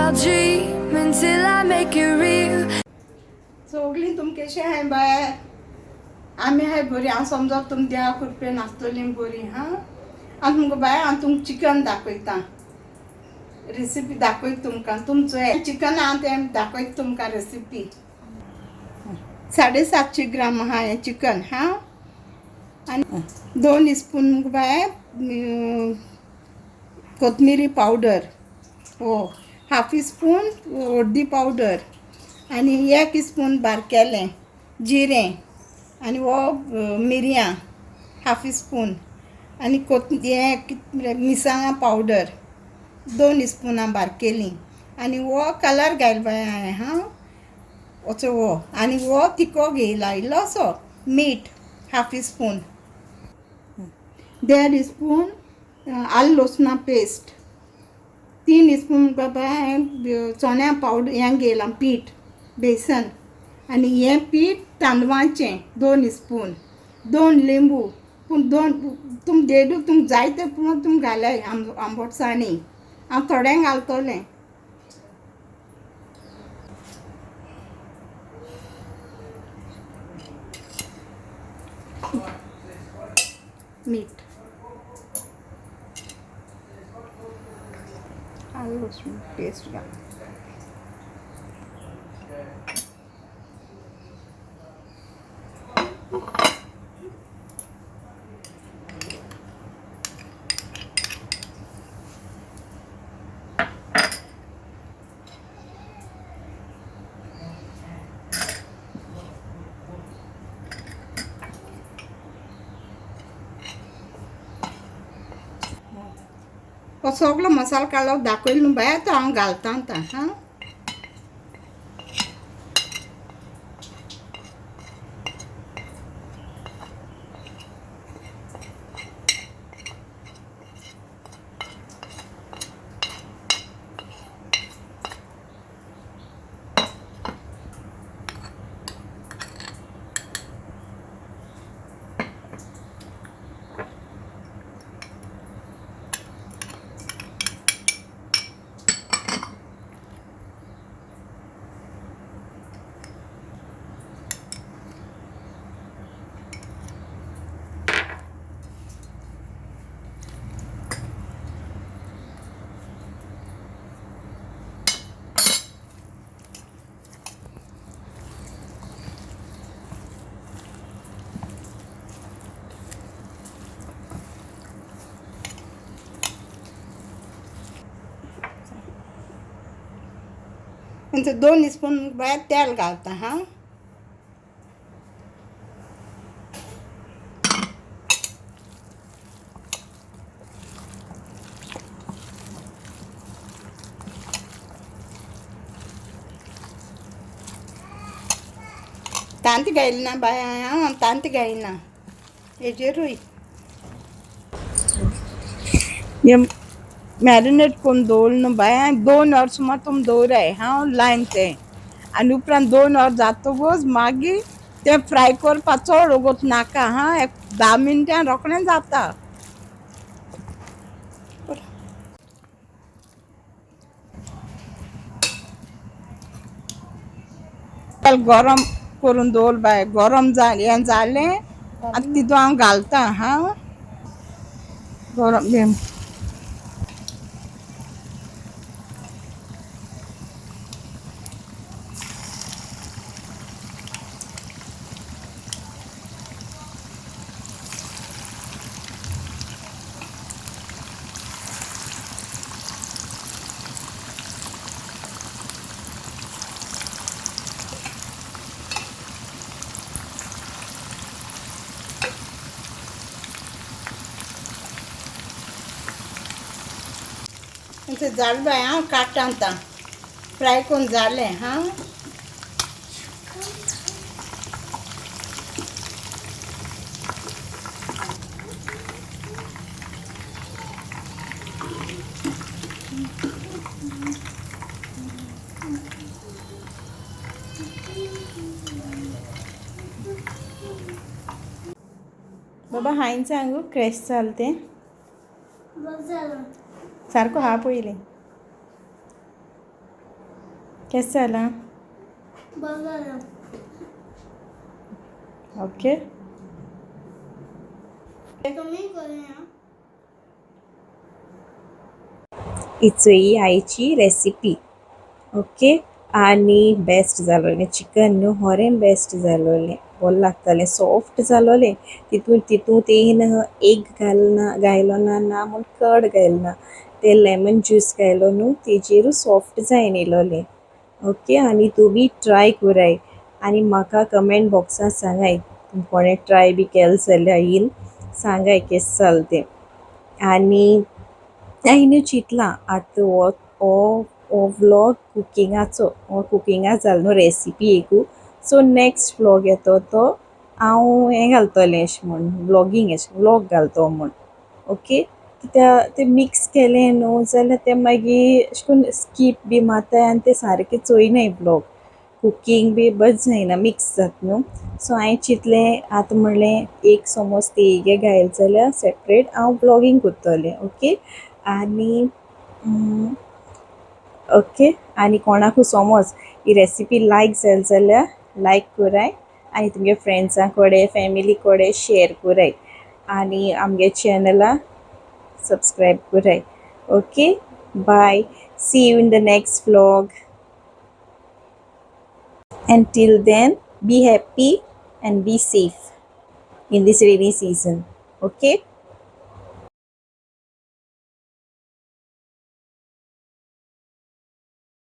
I'll dream until I make it real. सगळीं तुम कशें आहाय बाय? आमी हाय बरी. हांव समजो तुम देवा कृपेन आसतली बरी. हां हांव तुमकां बाय हांव तुमकां चिकन दाखयतां. रेसिपी दाखयता तुमकां. तुमचो चिकन हांव तें दाखयता तुमकां रेसिपी. 750 ग्राम आहा हें चिकन. हां आनी 2 स्पून बाय कोथमिरी पावडर. हो हाफ स्पून हळदी पावडर आनी 1 स्पून बारकेलें जिरें आनी वो मिरयां हाफ स्पून आनी मिरसांगा पावडर 2 स्पुनां बारकेलीं आनी वो कलर घायल बाय हांवें. हां वचो वो आनी वो तिको घेयला इल्लोसो. मीठ हाफ स्पून. 1.5 स्पून आलं लसुणा पेस्ट. 3 स्पून बाबा चण्या पावडर हें घेयलां पीठ बेसन आनी हें पीठ तांदळाचें 2 स्पून. 2 लिंबू पूण 2 तुम देडू तुमकां जाय ते पूण तुम घालाय आंबटसाणी. हांव थोडें घालतलें. मीठ आलं लसूण पेस्ट घाल. हो सगळो मसालो काडलो दाखयलो न्हू बाय. तो हांव घालता आतां. हां नंतर 2 स्पून बाय तेल घालता. हां तांती घायली ना बाय. हांव तांती घायना हेजेरूय. हें मॅरिनेट करून दवरलो न्हू बाय. 2 वर सुमार तुम दवराय. हांव लायन तें आनी उपरांत 2 वर जातकूच मागीर तें फ्राय करपा चड वगत नाका. हां 10 मिनटां रोखडें जाता. तेल गरम करून दवर बाय. गरम हें जालें आतां तितून हांव घालता. हां गरम हें तें जालें बाय. हांव काडटा आतां. फ्राय करून जालें. हां बाबा हायन सांगू क्रॅश जालें तें. सारको हा पयलीं. कैसा आला ओके इचोई आईची रेसिपी ओके आणि बेस्ट जालोलें चिकन न्हू होरें बेस्ट जालोलें बरें लागतालें सॉफ्ट जालोलें तितून तेन एग गायलो ना म्हूण कर्ड गायलो ना ते लेमन ज्यूस गायलो न्हू तेजेरूच सॉफ्ट जायन येयलोलें ओके आनी तुमी ट्राय कराय आनी म्हाका कमेंट बॉक्सांत सांगाय कोणें ट्राय बी केलें जाल्यार येयन सांगाय केस जालें तें आनी हांवें चिंतलां आतां हो व्लॉग कुकिंगा जालो न्हू रेसिपी एकू सो नेक्स्ट व्लॉग येतो तो हांव हें घालतलें अशें म्हूण व्लॉग घालतो म्हूण ओके कित्याक तें मिक्स केलें न्हू जाल्यार तें मागीर अशें करून स्कीप बी मारताय आनी तें सारकें चोयनाय व्लॉग कुकींग बी बरें जायना मिक्स जाता न्हू सो हांवें चिंतलें आतां म्हणलें एक समज तेगे घायले जाल्यार सेपरेट हांव व्लॉगींग करतलें ओके आनी ओके आनी कोणाकू समज ही रेसिपी लायक जाली जाल्यार लायक कराय आनी तुमगे फ्रेंड्सां कडेन फॅमिली कडेन शेअर कराय आनी आमगे चॅनला सब्सक्रायब कराय okay bye see you in the next vlog until then be happy and be safe in this rainy season okay